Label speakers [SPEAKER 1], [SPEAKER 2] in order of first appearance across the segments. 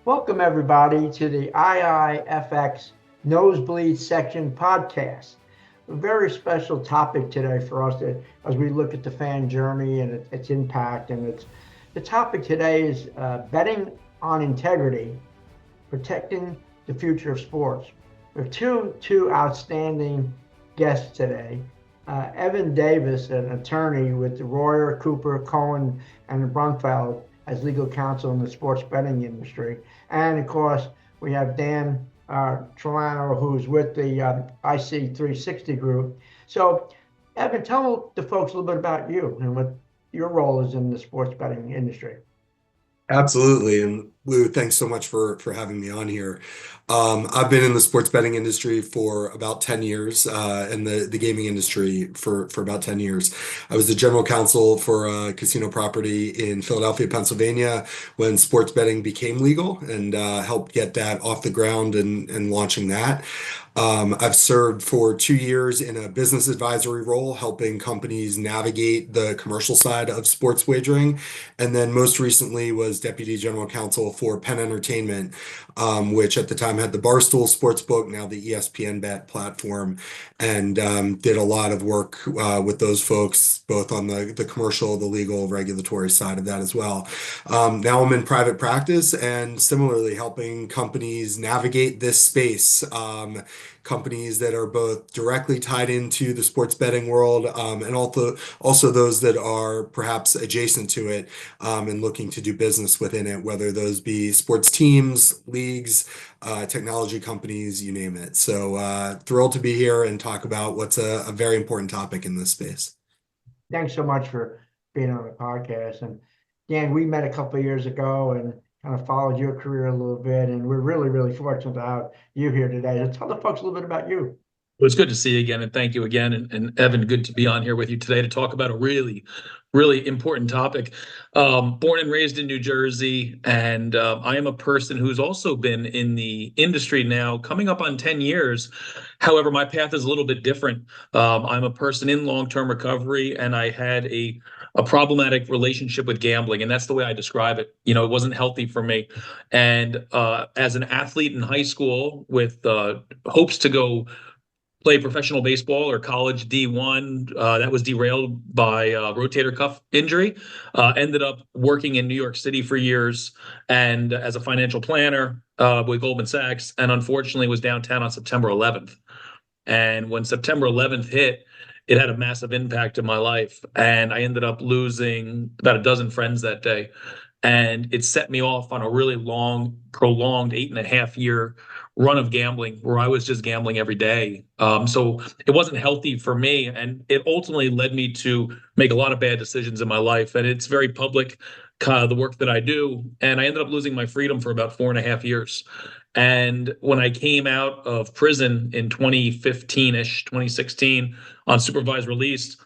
[SPEAKER 1] Welcome, everybody, to the IIFX Nosebleed Section podcast. A very special topic today for us as we look at the fan journey and its impact. And the topic today is betting on integrity, protecting the future of sports. We have two outstanding guests today. Evan Davis, an attorney with the Royer Cooper Cohen and Braunfeld as legal counsel in the sports betting industry. And of course, we have Dan Trolaro, who's with the IC360 group. So, Evan, tell the folks a little bit about you and what your role is in the sports betting industry.
[SPEAKER 2] Absolutely. And Lou, thanks so much for having me on here. I've been in the sports betting industry for about 10 years, and the gaming industry for about 10 years. I was the general counsel for a casino property in Philadelphia, Pennsylvania, when sports betting became legal, and helped get that off the ground and launching that. I've served for 2 years in a business advisory role, helping companies navigate the commercial side of sports wagering. And then most recently was deputy general counsel for Penn Entertainment, which at the time had the Barstool Sportsbook, now the ESPN Bet platform, and did a lot of work with those folks, both on the commercial, the legal, regulatory side of that as well. Now I'm in private practice and similarly helping companies navigate this space. Companies that are both directly tied into the sports betting world, and also those that are perhaps adjacent to it, and looking to do business within it, whether those be sports teams, leagues, technology companies, you name it. So thrilled to be here and talk about what's a very important topic in this space.
[SPEAKER 1] Thanks so much for being on the podcast. And Dan, we met a couple of years ago and kind of followed your career a little bit, and we're really, really fortunate to have you here today. So tell the folks a little bit about you.
[SPEAKER 3] Well, it's good to see you again, and thank you again. And Evan, good to be on here with you today to talk about a really, really important topic. Born and raised in New Jersey, and I am a person who's also been in the industry now, coming up on 10 years. However, my path is a little bit different. I'm a person in long-term recovery, and I had a problematic relationship with gambling, and that's the way I describe it. You know, it wasn't healthy for me. And as an athlete in high school with hopes to go play professional baseball or college D1. That was derailed by rotator cuff injury. Ended up working in New York City for years and as a financial planner with Goldman Sachs, and unfortunately was downtown on September 11th. And when September 11th hit, it had a massive impact in my life. And I ended up losing about a dozen friends that day. And it set me off on a really long, prolonged 8.5 year run of gambling where I was just gambling every day. So it wasn't healthy for me. And it ultimately led me to make a lot of bad decisions in my life. And it's very public, the work that I do. And I ended up losing my freedom for about 4.5 years. And when I came out of prison in 2015-ish, 2016, on supervised release,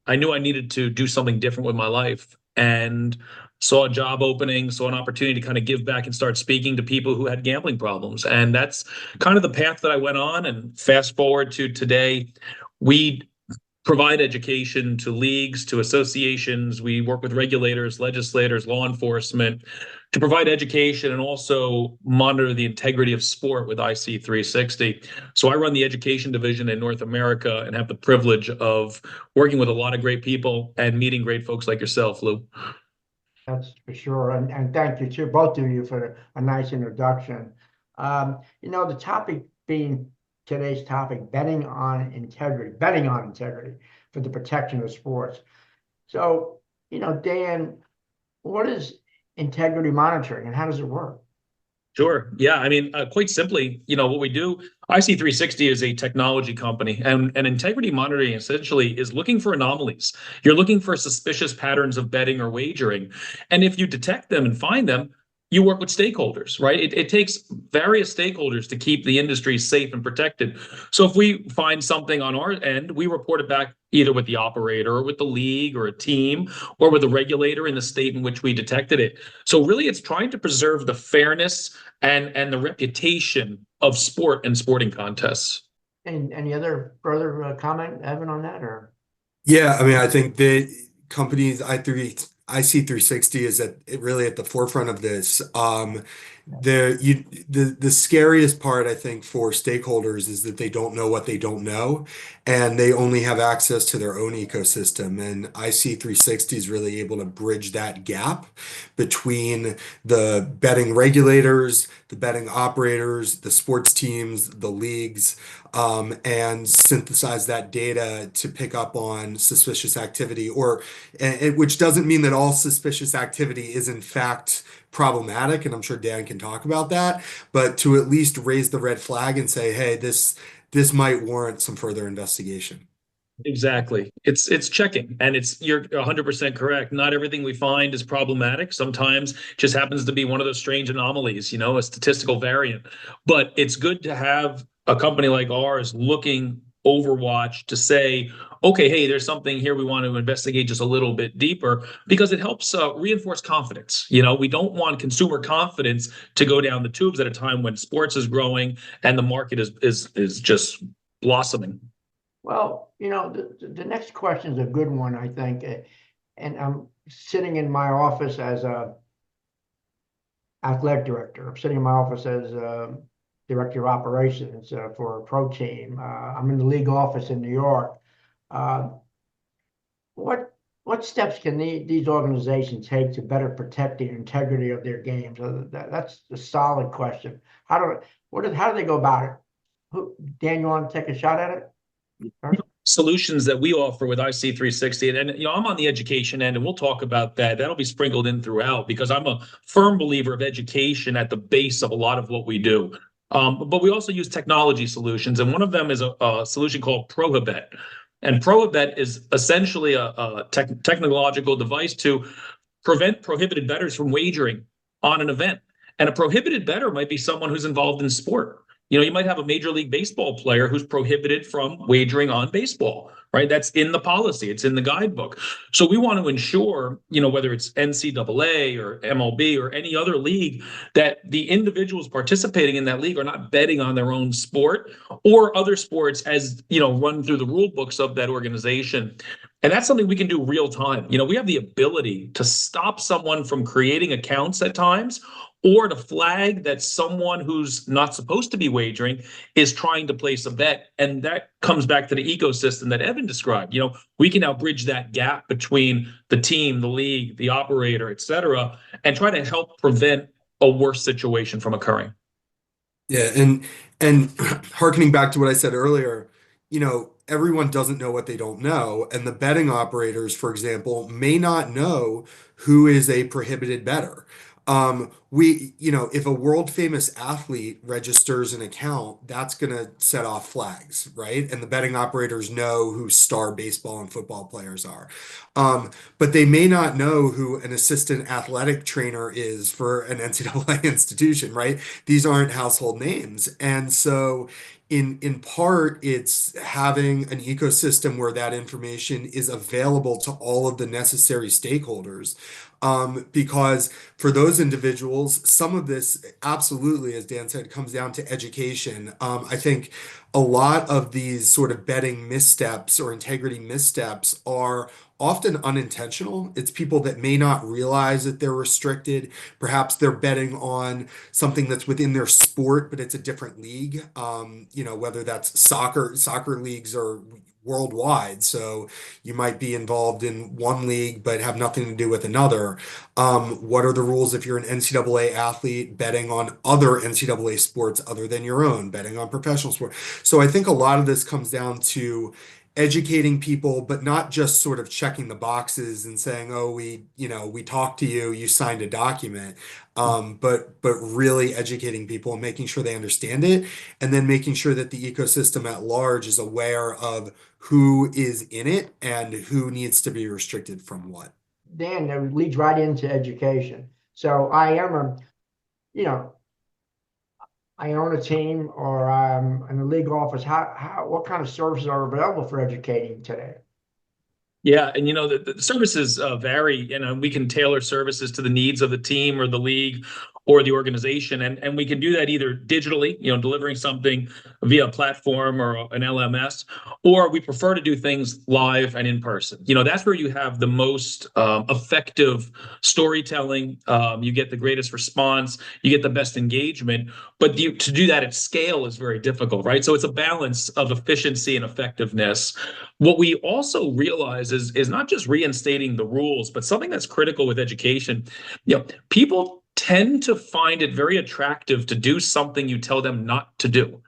[SPEAKER 3] I knew I needed to do something different with my life. And saw a job opening, saw an opportunity to kind of give back and start speaking to people who had gambling problems. And that's kind of the path that I went on. And fast forward to today, we provide education to leagues, to associations. We work with regulators, legislators, law enforcement to provide education and also monitor the integrity of sport with IC360. So I run the education division in North America and have the privilege of working with a lot of great people and meeting great folks like yourself, Lou.
[SPEAKER 1] That's for sure. And thank you to both of you for a nice introduction. The topic being today's topic, betting on integrity for the protection of sports. So, Dan, what is integrity monitoring and how does it work?
[SPEAKER 3] Sure. Yeah. I mean, quite simply, what we do, IC360 is a technology company, and integrity monitoring essentially is looking for anomalies. You're looking for suspicious patterns of betting or wagering. And if you detect them and find them, you work with stakeholders, right? It takes various stakeholders to keep the industry safe and protected. So if we find something on our end, we report it back either with the operator or with the league or a team or with a regulator in the state in which we detected it. So really it's trying to preserve the fairness and the reputation of sport and sporting contests.
[SPEAKER 1] And any other further comment, Evan, on that? Or
[SPEAKER 2] Yeah, I mean, I think the companies IC360 is really at the forefront of this. The scariest part, I think, for stakeholders is that they don't know what they don't know, and they only have access to their own ecosystem. And IC360 is really able to bridge that gap between the betting regulators, the betting operators, the sports teams, the leagues, and synthesize that data to pick up on suspicious activity, which doesn't mean that all suspicious activity is in fact problematic, and I'm sure Dan can talk about that, but to at least raise the red flag and say, hey, this might warrant some further investigation.
[SPEAKER 3] Exactly. It's checking, and you're 100% correct. Not everything we find is problematic. Sometimes it just happens to be one of those strange anomalies, a statistical variant. But it's good to have a company like ours looking Overwatch to say, okay, hey, there's something here we want to investigate just a little bit deeper, because it helps reinforce confidence. We don't want consumer confidence to go down the tubes at a time when sports is growing and the market is just blossoming.
[SPEAKER 1] Well, the next question is a good one, I think. And I'm sitting in my office as a athletic director. I'm sitting in my office as director of operations for a pro team. I'm in the league office in New York. Uh, what steps can these organizations take to better protect the integrity of their games? That's a solid question. How do they go about it? Dan, you want to take a shot at it?
[SPEAKER 3] Solutions that we offer with IC360, and I'm on the education end, and we'll talk about that. That'll be sprinkled in throughout, because I'm a firm believer of education at the base of a lot of what we do. But we also use technology solutions, and one of them is a solution called Prohibet. And Prohibet is essentially a technological device to prevent prohibited bettors from wagering on an event. And a prohibited bettor might be someone who's involved in sport. You might have a Major League Baseball player who's prohibited from wagering on baseball, right? That's in the policy. It's in the guidebook. So we want to ensure, whether it's NCAA or MLB or any other league, that the individuals participating in that league are not betting on their own sport or other sports as, run through the rule books of that organization. And that's something we can do real time. We have the ability to stop someone from creating accounts at times, or to flag that someone who's not supposed to be wagering is trying to place a bet. And that comes back to the ecosystem that Evan described. We can now bridge that gap between the team, the league, the operator, et cetera, and try to help prevent a worse situation from occurring.
[SPEAKER 2] Yeah, and hearkening back to what I said earlier, everyone doesn't know what they don't know, and the betting operators, for example, may not know who is a prohibited bettor. If a world famous athlete registers an account, that's going to set off flags, right? And the betting operators know who star baseball and football players are. But they may not know who an assistant athletic trainer is for an NCAA institution, right? These aren't household names. And so in part, it's having an ecosystem where that information is available to all of the necessary stakeholders. Because for those individuals, some of this absolutely, as Dan said, comes down to education. I think a lot of these sort of betting missteps or integrity missteps are often unintentional. It's people that may not realize that they're restricted. Perhaps they're betting on something that's within their sport, but it's a different league. Whether that's soccer leagues are worldwide. So you might be involved in one league, but have nothing to do with another. What are the rules if you're an NCAA athlete betting on other NCAA sports other than your own, betting on professional sport? So I think a lot of this comes down to educating people, but not just sort of checking the boxes and saying, oh, we talked to you, you signed a document, but really educating people and making sure they understand it, and then making sure that the ecosystem at large is aware of who is in it and who needs to be restricted from what.
[SPEAKER 1] Dan, that leads right into education. So I own a team, or I'm in the league office. What kind of services are available for educating today?
[SPEAKER 3] Yeah, and the services vary. We can tailor services to the needs of the team or the league, or the organization. And we can do that either digitally, delivering something via a platform or an LMS, or we prefer to do things live and in person. That's where you have the most effective storytelling. You get the greatest response, you get the best engagement, but to do that at scale is very difficult, right? So it's a balance of efficiency and effectiveness. What we also realize is not just reinstating the rules, but something that's critical with education. People tend to find it very attractive to do something you tell them not to do.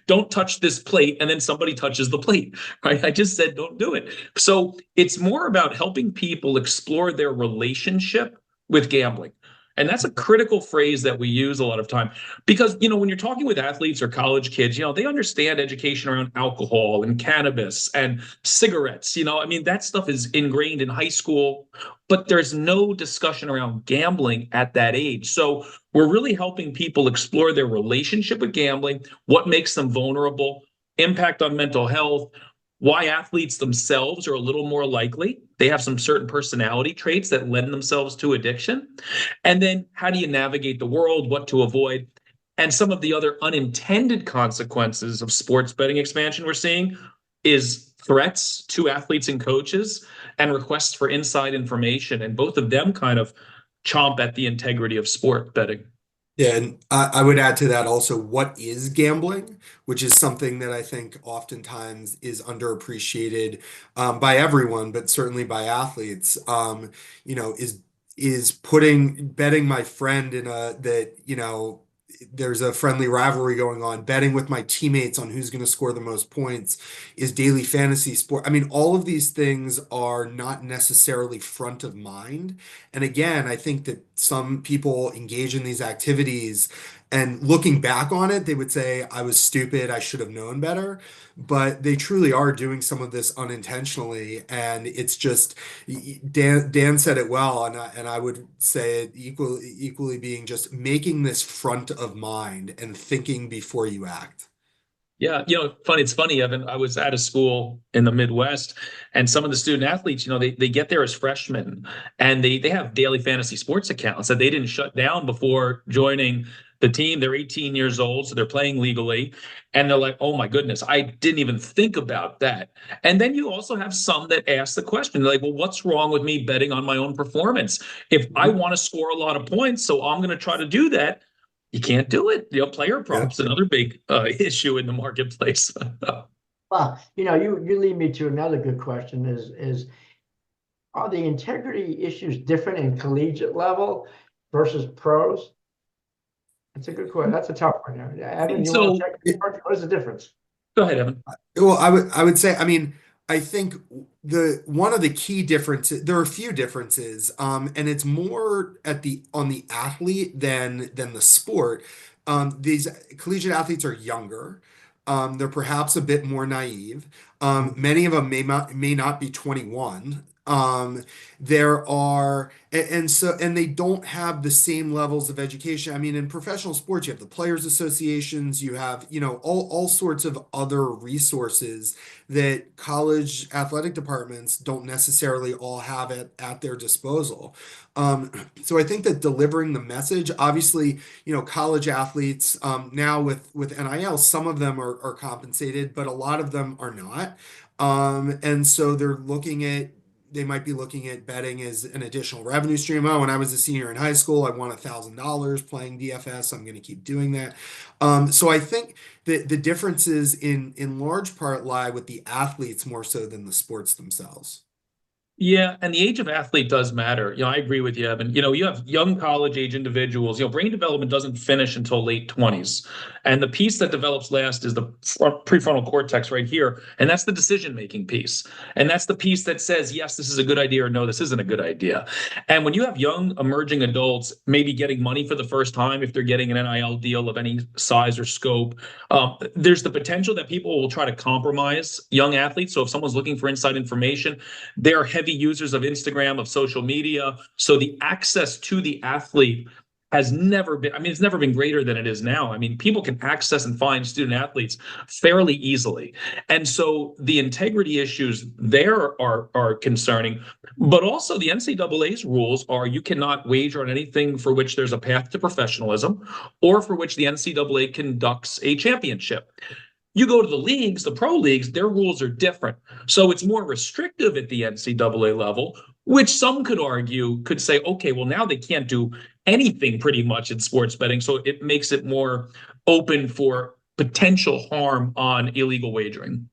[SPEAKER 3] Don't touch this plate, and then somebody touches the plate, right? I just said don't do it. So it's more about helping people explore their relationship with gambling. And that's a critical phrase that we use a lot of time because, when you're talking with athletes or college kids, they understand education around alcohol and cannabis and cigarettes. That stuff is ingrained in high school, but there's no discussion around gambling at that age. So we're really helping people explore their relationship with gambling, what makes them vulnerable, impact on mental health, why athletes themselves are a little more likely. They have some certain personality traits that lend themselves to addiction. And then how do you navigate the world, what to avoid, and some of the other unintended consequences of sports betting expansion we're seeing is threats to athletes and coaches and requests for inside information. And both of them kind of chomp at the integrity of sport betting.
[SPEAKER 2] Yeah, and I would add to that also what is gambling, which is something that I think oftentimes is underappreciated by everyone, but certainly by athletes. Is betting my friend in there's a friendly rivalry going on, betting with my teammates on who's going to score the most points, is daily fantasy sport. All of these things are not necessarily front of mind. And again, I think that some people engage in these activities and looking back on it, they would say, I was stupid, I should have known better. But they truly are doing some of this unintentionally. And it's just, Dan said it well, and I would say it equally being just making this front of mind and thinking before you act.
[SPEAKER 3] Yeah, it's funny, Evan. I was at a school in the Midwest, and some of the student athletes, they get there as freshmen, and they have daily fantasy sports accounts that they didn't shut down before joining the team. They're 18 years old, so they're playing legally, and they're like, "Oh my goodness, I didn't even think about that." And then you also have some that ask the question, they're like, "Well, what's wrong with me betting on my own performance? If I want to score a lot of points, so I'm going to try to do that." You can't do it. Player props, another big issue in the marketplace.
[SPEAKER 1] Well, you lead me to another good question is are the integrity issues different in collegiate level versus pros? That's a good question. That's a tough one. Evan, you want to check? What is the difference?
[SPEAKER 3] Go ahead, Evan.
[SPEAKER 2] Well, I would say, I think one of the key differences, there are a few differences, and it's more on the athlete than the sport. These collegiate athletes are younger. They're perhaps a bit more naive. Many of them may not be 21. And they don't have the same levels of education. In professional sports, you have the players associations, you have, all sorts of other resources that college athletic departments don't necessarily all have at their disposal. So I think that delivering the message, obviously, college athletes, now with NIL, some of them are compensated, but a lot of them are not. And so they might be looking at betting as an additional revenue stream. Oh, when I was a senior in high school, I won $1,000 playing DFS. I'm going to keep doing that. So I think that the differences in large part lie with the athletes more so than the sports themselves.
[SPEAKER 3] Yeah, and the age of athlete does matter. I agree with you, Evan. You have young college age individuals. Brain development doesn't finish until late 20s. And the piece that develops last is the prefrontal cortex right here. And that's the decision-making piece. And that's the piece that says, yes, this is a good idea, or no, this isn't a good idea. And when you have young emerging adults maybe getting money for the first time, if they're getting an NIL deal of any size or scope, there's the potential that people will try to compromise young athletes. So if someone's looking for inside information, they're heavy users of Instagram, of social media. So the access to the athlete has never been, I mean, it's never been greater than it is now. I mean, people can access and find student athletes fairly easily. And so the integrity issues there are concerning, but also the NCAA's rules are you cannot wager on anything for which there's a path to professionalism or for which the NCAA conducts a championship. You go to the leagues, the pro leagues, their rules are different. So it's more restrictive at the NCAA level, which some could argue could say, okay, well, now they can't do anything pretty much in sports betting. So it makes it more open for potential harm on illegal wagering.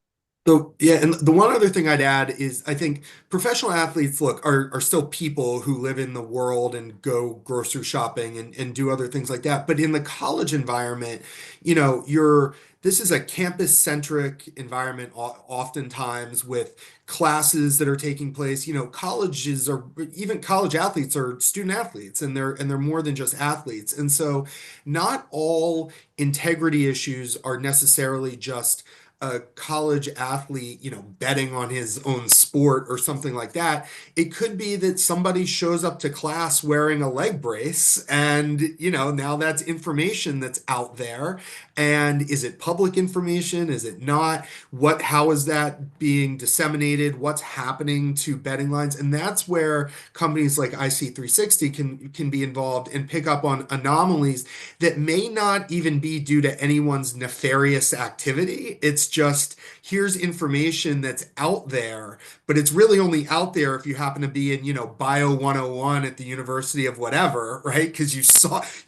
[SPEAKER 2] So yeah, and the one other thing I'd add is I think professional athletes, look, are still people who live in the world and go grocery shopping and do other things like that. But in the college environment, this is a campus-centric environment oftentimes with classes that are taking place. Colleges are even college athletes are student athletes and they're more than just athletes. And so not all integrity issues are necessarily just a college athlete, betting on his own sport or something like that. It could be that somebody shows up to class wearing a leg brace and, now that's information that's out there. And is it public information? Is it not? How is that being disseminated? What's happening to betting lines? And that's where companies like IC360 can be involved and pick up on anomalies that may not even be due to anyone's nefarious activity. It's just here's information that's out there, but it's really only out there if you happen to be in, Bio 101 at the University of whatever, right? Because you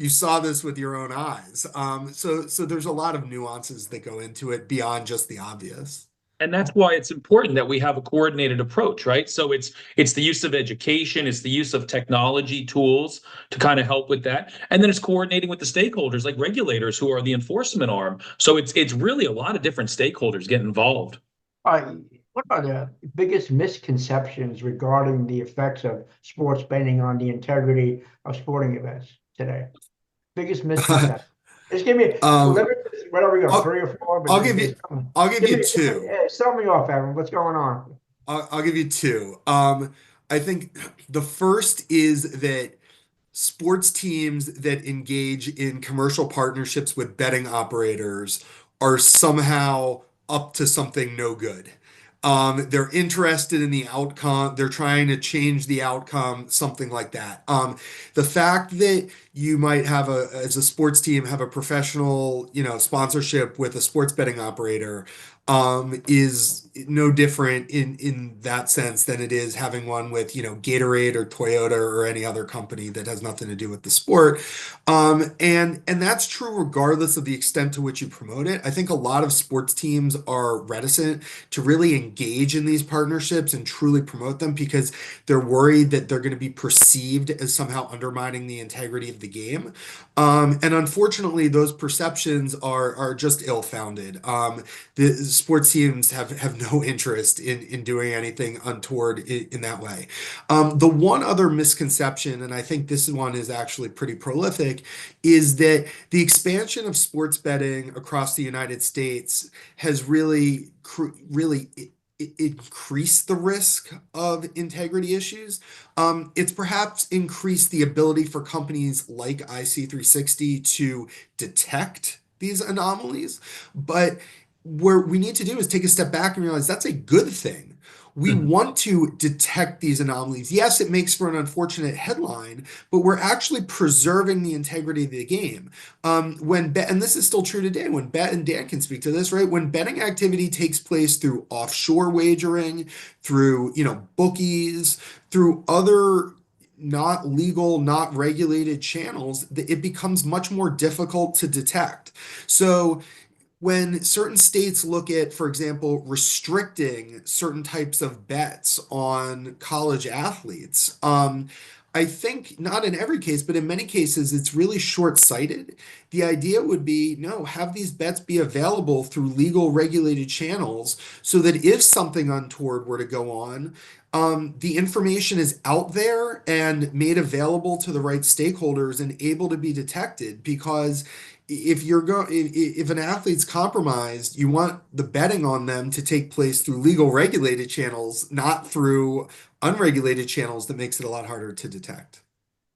[SPEAKER 2] saw this with your own eyes. So there's a lot of nuances that go into it beyond just the obvious.
[SPEAKER 3] And that's why it's important that we have a coordinated approach, right? So it's the use of education, it's the use of technology tools to kind of help with that, and then it's coordinating with the stakeholders like regulators who are the enforcement arm. So it's really a lot of different stakeholders get involved.
[SPEAKER 1] What are the biggest misconceptions regarding the effects of sports betting on the integrity of sporting events today? Biggest misconception. Just give me, whatever we go, 3 or 4. But
[SPEAKER 2] I'll give you two.
[SPEAKER 1] Start me off, Evan. What's going on?
[SPEAKER 2] I'll give you two. I think the first is that sports teams that engage in commercial partnerships with betting operators are somehow up to something no good. They're interested in the outcome. They're trying to change the outcome, something like that. The fact that you might have as a sports team, have a professional, sponsorship with a sports betting operator, is no different in that sense than it is having one with, Gatorade or Toyota or any other company that has nothing to do with the sport. And that's true regardless of the extent to which you promote it. I think a lot of sports teams are reticent to really engage in these partnerships and truly promote them because they're worried that they're going to be perceived as somehow undermining the integrity of the game. And unfortunately, those perceptions are just ill-founded. The sports teams have no interest in doing anything untoward in that way. The one other misconception, and I think this one is actually pretty prolific, is that the expansion of sports betting across the United States has really increased the risk of integrity issues. It's perhaps increased the ability for companies like IC360 to detect these anomalies, but what we need to do is take a step back and realize that's a good thing. We want to detect these anomalies. Yes, it makes for an unfortunate headline, but we're actually preserving the integrity of the game. And this is still true today, and Dan can speak to this, right? When betting activity takes place through offshore wagering, through, bookies, through other not legal, not regulated channels, it becomes much more difficult to detect. So when certain states look at, for example, restricting certain types of bets on college athletes, I think not in every case, but in many cases, it's really short-sighted. The idea would be, no, have these bets be available through legal regulated channels so that if something untoward were to go on, the information is out there and made available to the right stakeholders and able to be detected. Because if an athlete's compromised, you want the betting on them to take place through legal regulated channels, not through unregulated channels that makes it a lot harder to detect.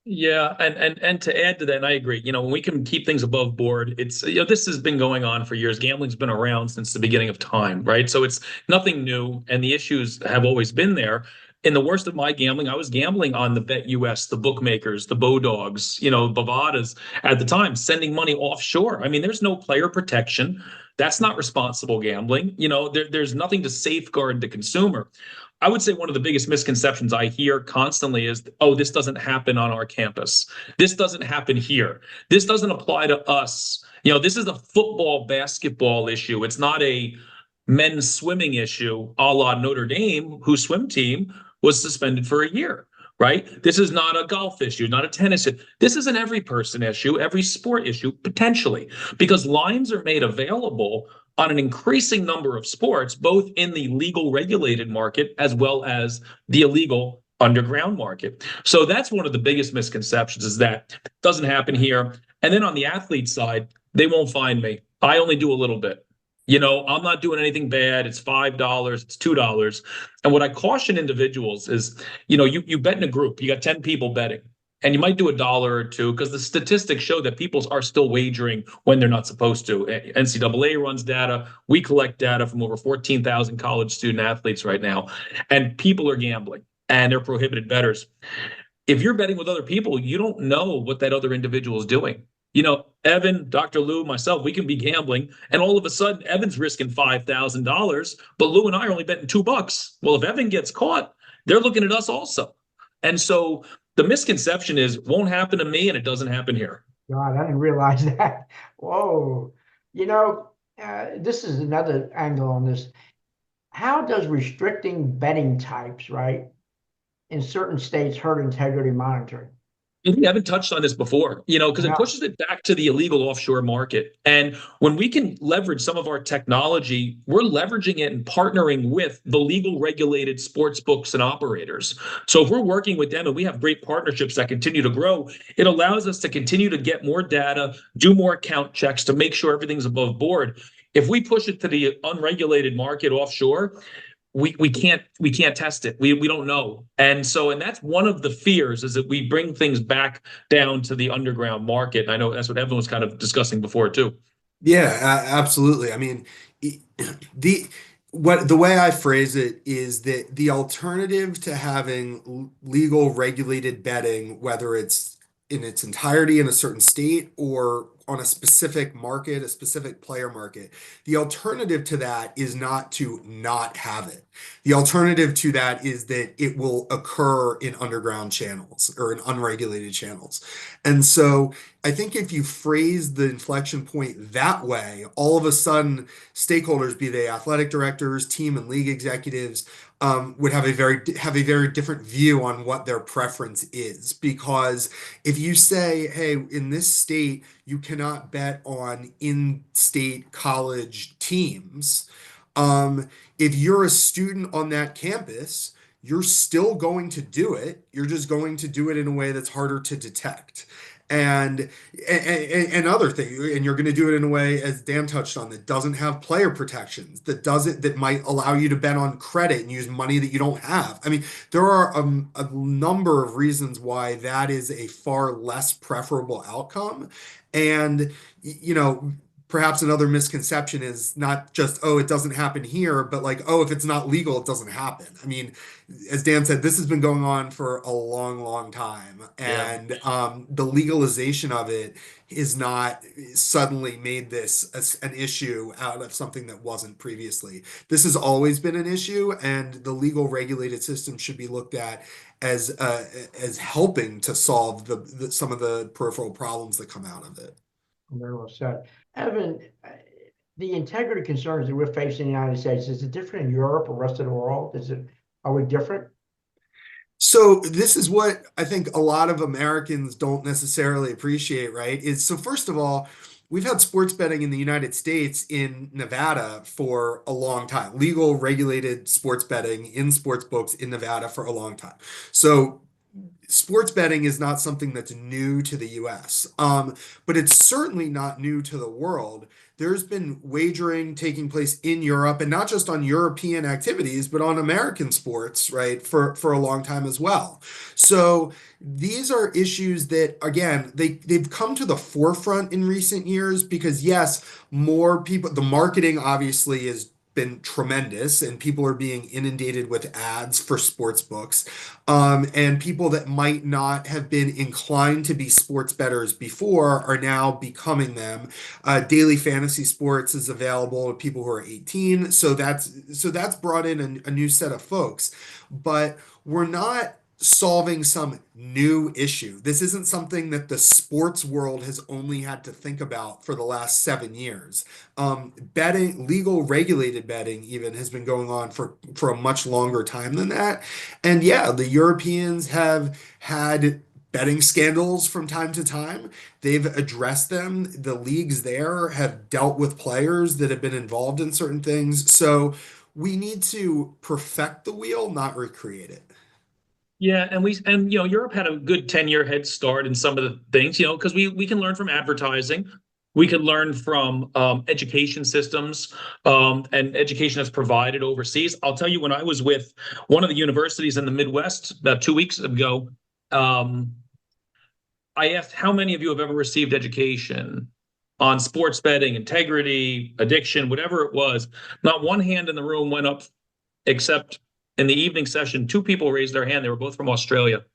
[SPEAKER 3] Yeah, and to add to that, and I agree, when we can keep things above board, it's this has been going on for years. Gambling's been around since the beginning of time, right? So it's nothing new, and the issues have always been there. In the worst of my gambling, I was gambling on the Bet US, the bookmakers, the Bodogs, Bovadas at the time, sending money offshore. I mean, there's no player protection. That's not responsible gambling. There's nothing to safeguard the consumer. I would say one of the biggest misconceptions I hear constantly is, oh, this doesn't happen on our campus. This doesn't happen here. This doesn't apply to us. This is a football, basketball issue. It's not a men's swimming issue, a la Notre Dame, whose swim team was suspended for a year, right? This is not a golf issue, not a tennis issue. This is an every person issue, every sport issue, potentially, because lines are made available on an increasing number of sports, both in the legal regulated market as well as the illegal underground market. So that's one of the biggest misconceptions, is that it doesn't happen here. And then on the athlete side, they won't find me. I only do a little bit. I'm not doing anything bad. It's $5, it's $2. And what I caution individuals is, you bet in a group, you got 10 people betting. And you might do $1 or $2, because the statistics show that people are still wagering when they're not supposed to. NCAA runs data. We collect data from over 14,000 college student athletes right now. And people are gambling, and they're prohibited bettors. If you're betting with other people, you don't know what that other individual is doing. Evan, Dr. Lou, myself, we can be gambling, and all of a sudden Evan's risking $5,000, but Lou and I are only betting $2. Well, if Evan gets caught, they're looking at us also. And so the misconception is, won't happen to me, and it doesn't happen here.
[SPEAKER 1] God, I didn't realize that. Whoa. This is another angle on this. How does restricting betting types, right, in certain states hurt integrity monitoring?
[SPEAKER 3] We haven't touched on this before, because it pushes it back to the illegal offshore market. And when we can leverage some of our technology, we're leveraging it and partnering with the legal regulated sports books and operators. So if we're working with them and we have great partnerships that continue to grow, it allows us to continue to get more data, do more account checks to make sure everything's above board. If we push it to the unregulated market offshore, we can't test it. We don't know. And that's one of the fears, is that we bring things back down to the underground market. And I know that's what Evan was kind of discussing before too.
[SPEAKER 2] Yeah, absolutely. I mean, the way I phrase it is that the alternative to having legal regulated betting, whether it's in its entirety in a certain state or on a specific market, a specific player market, the alternative to that is not to not have it. The alternative to that is that it will occur in underground channels or in unregulated channels. And so I think if you phrase the inflection point that way, all of a sudden stakeholders, be they athletic directors, team and league executives, would have a very different view on what their preference is. Because if you say, hey, in this state, you cannot bet on in-state college teams, if you're a student on that campus, you're still going to do it. You're just going to do it in a way that's harder to detect. And other things, and you're going to do it in a way, as Dan touched on, that doesn't have player protections, that might allow you to bet on credit and use money that you don't have. I mean, there are a number of reasons why that is a far less preferable outcome. And perhaps another misconception is not just, oh, it doesn't happen here, but like, oh, if it's not legal, it doesn't happen. I mean, as Dan said, this has been going on for a long, long time. And the legalization of it is not suddenly made this an issue out of something that wasn't previously. This has always been an issue, and the legal regulated system should be looked at as helping to solve some of the peripheral problems that come out of it.
[SPEAKER 1] Very well said. Evan, the integrity concerns that we're facing in the United States, is it different in Europe or rest of the world? Are we different?
[SPEAKER 2] So this is what I think a lot of Americans don't necessarily appreciate, right? So first of all, we've had sports betting in the United States in Nevada for a long time, legal regulated sports betting in sports books in Nevada for a long time. So sports betting is not something that's new to the US, but it's certainly not new to the world. There's been wagering taking place in Europe, and not just on European activities, but on American sports, right, for a long time as well. So these are issues that, again, they've come to the forefront in recent years because, yes, more people, the marketing obviously has been tremendous, and people are being inundated with ads for sports books. And people that might not have been inclined to be sports bettors before are now becoming them. Daily fantasy sports is available to people who are 18, so that's brought in a new set of folks. But we're not solving some new issue. This isn't something that the sports world has only had to think about for the last 7 years. Betting, legal regulated betting even, has been going on for a much longer time than that. And yeah, the Europeans have had betting scandals from time to time. They've addressed them. The leagues there have dealt with players that have been involved in certain things. So we need to perfect the wheel, not recreate it.
[SPEAKER 3] Yeah, and Europe had a good 10-year head start in some of the things, because we can learn from advertising. We can learn from education systems and education that's provided overseas. I'll tell you, when I was with one of the universities in the Midwest about 2 weeks ago, I asked how many of you have ever received education on sports betting, integrity, addiction, whatever it was. Not one hand in the room went up, except in the evening session, two people raised their hand. They were both from Australia.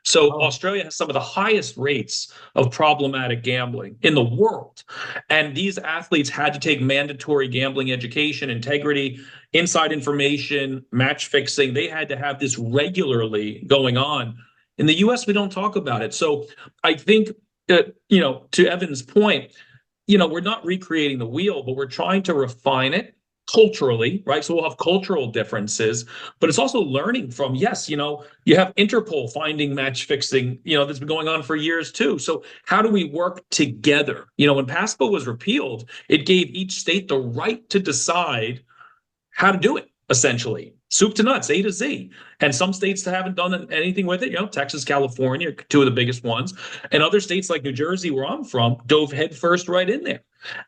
[SPEAKER 3] So Australia has some of the highest rates of problematic gambling in the world. And these athletes had to take mandatory gambling education, integrity, inside information, match fixing. They had to have this regularly going on. In the US, we don't talk about it. So I think that, to Evan's point, we're not recreating the wheel, but we're trying to refine it culturally, right? So we'll have cultural differences, but it's also learning from, yes, you have Interpol finding match fixing, that's been going on for years too. So how do we work together? When PASPA was repealed, it gave each state the right to decide how to do it, essentially. Soup to nuts, A to Z. And some states haven't done anything with it. Texas, California, two of the biggest ones. And other states like New Jersey, where I'm from, dove headfirst right in there.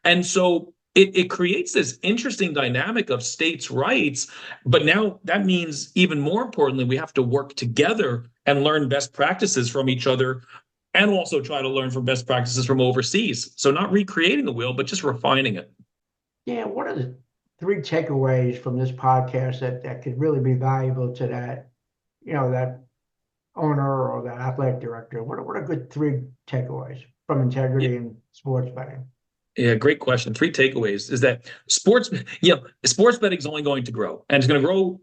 [SPEAKER 3] And so it creates this interesting dynamic of states' rights. But now that means, even more importantly, we have to work together and learn best practices from each other, and also try to learn from best practices from overseas. So not recreating the wheel, but just refining it.
[SPEAKER 1] Yeah, what are the 3 takeaways from this podcast that could really be valuable to that, that owner or that athletic director? What are good 3 takeaways from integrity and sports betting?
[SPEAKER 3] Yeah, great question. 3 takeaways is that sports betting is only going to grow, and it's going to grow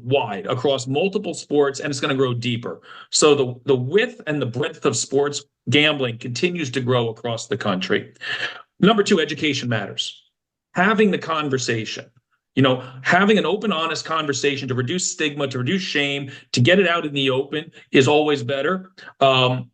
[SPEAKER 3] wide across multiple sports, and it's going to grow deeper. So the width and the breadth of sports gambling continues to grow across the country. Number 2, education matters. Having the conversation, having an open, honest conversation to reduce stigma, to reduce shame, to get it out in the open is always better. And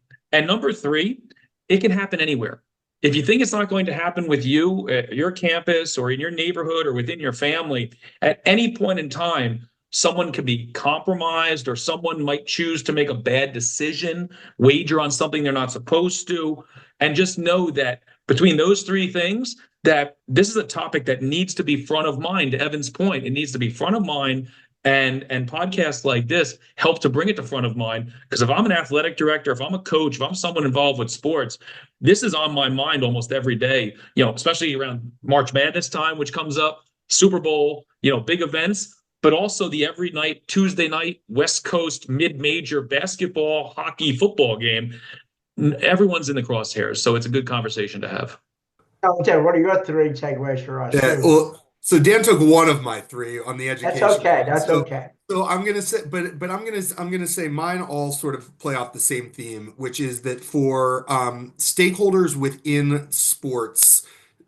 [SPEAKER 3] number 3, it can happen anywhere. If you think it's not going to happen with you at your campus or in your neighborhood or within your family, at any point in time, someone could be compromised, or someone might choose to make a bad decision, wager on something they're not supposed to. And just know that between those 3 things, that this is a topic that needs to be front of mind. To Evan's point, it needs to be front of mind. And podcasts like this help to bring it to front of mind. Because if I'm an athletic director, if I'm a coach, if I'm someone involved with sports, this is on my mind almost every day, especially around March Madness time, which comes up, Super Bowl, big events, but also the every night, Tuesday night, West Coast mid-major basketball, hockey, football game. Everyone's in the crosshairs. So it's a good conversation to have.
[SPEAKER 1] Okay, what are your 3 takeaways for us?
[SPEAKER 2] Yeah, well, so Dan took one of my 3 on the education.
[SPEAKER 1] That's okay. That's okay.
[SPEAKER 2] So I'm gonna say, but I'm gonna say mine all sort of play off the same theme, which is that for stakeholders within sports,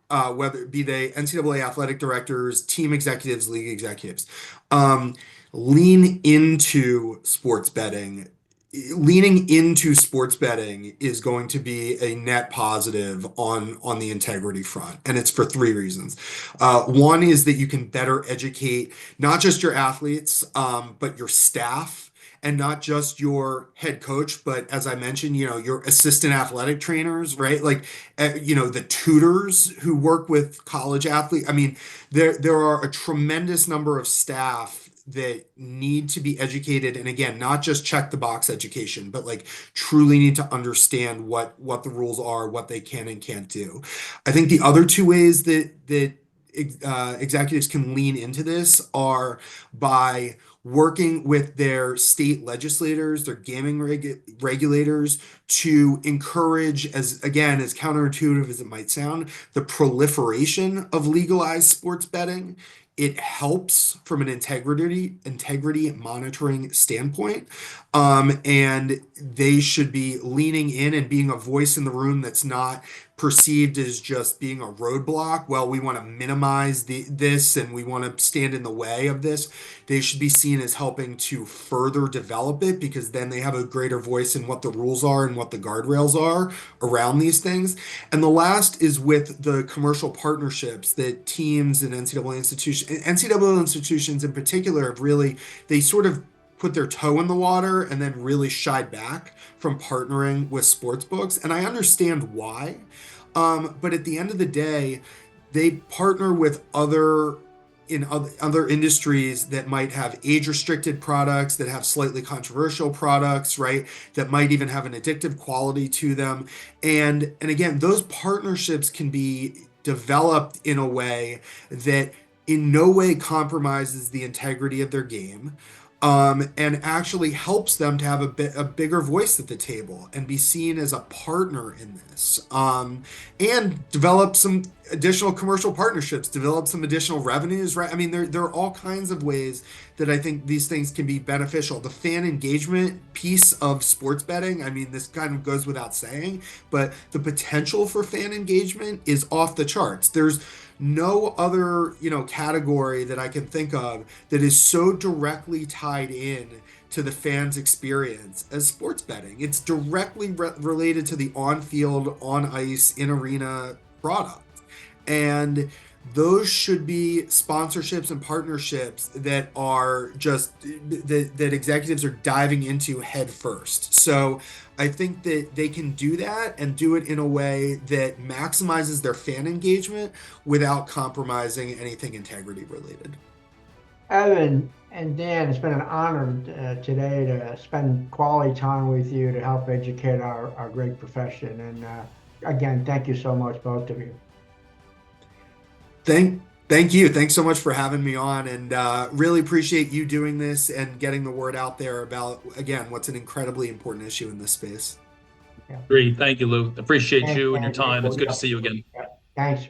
[SPEAKER 2] whether it be they NCAA athletic directors, team executives, league executives, lean into sports betting. Leaning into sports betting is going to be a net positive on the integrity front, and it's for 3 reasons. One is that you can better educate not just your athletes, but your staff and not just your head coach, but as I mentioned, your assistant athletic trainers, right? Like, the tutors who work with college athletes. I mean, there are a tremendous number of staff that need to be educated, and again, not just check the box education, but like truly need to understand what the rules are, what they can and can't do. I think the other two ways that executives can lean into this are by working with their state legislators, their gaming regulators, to encourage, as counterintuitive as it might sound, the proliferation of legalized sports betting. It helps from an integrity monitoring standpoint. And they should be leaning in and being a voice in the room that's not perceived as just being a roadblock. Well, we want to minimize this and we want to stand in the way of this. They should be seen as helping to further develop it, because then they have a greater voice in what the rules are and what the guardrails are around these things. And the last is with the commercial partnerships that teams and NCAA institutions in particular have really, they sort of put their toe in the water and then really shied back from partnering with sports books. And I understand why. But at the end of the day, they partner with other industries that might have age restricted products, that have slightly controversial products, right? That might even have an addictive quality to them. And again, those partnerships can be developed in a way that in no way compromises the integrity of their game. And actually helps them to have a bigger voice at the table and be seen as a partner in this, and develop some additional commercial partnerships, develop some additional revenues, right? I mean, there are all kinds of ways that I think these things can be beneficial. The fan engagement piece of sports betting, I mean, this kind of goes without saying, but the potential for fan engagement is off the charts. There's no other, category that I can think of that is so directly tied in to the fans' experience as sports betting. It's directly related to the on-field, on-ice, in-arena product. And those should be sponsorships and partnerships that are just that executives are diving into head first. So I think that they can do that and do it in a way that maximizes their fan engagement without compromising anything integrity related.
[SPEAKER 1] Evan and Dan, it's been an honor today to spend quality time with you to help educate our great profession. And again, thank you so much, both of you.
[SPEAKER 2] Thank you. Thanks so much for having me on, and really appreciate you doing this and getting the word out there about, again, what's an incredibly important issue in this space.
[SPEAKER 3] Great. Thank you, Lou. Appreciate
[SPEAKER 1] Thanks,
[SPEAKER 3] you and your
[SPEAKER 1] Dan.
[SPEAKER 3] time. It's good to see you again.
[SPEAKER 1] Yeah. Thanks.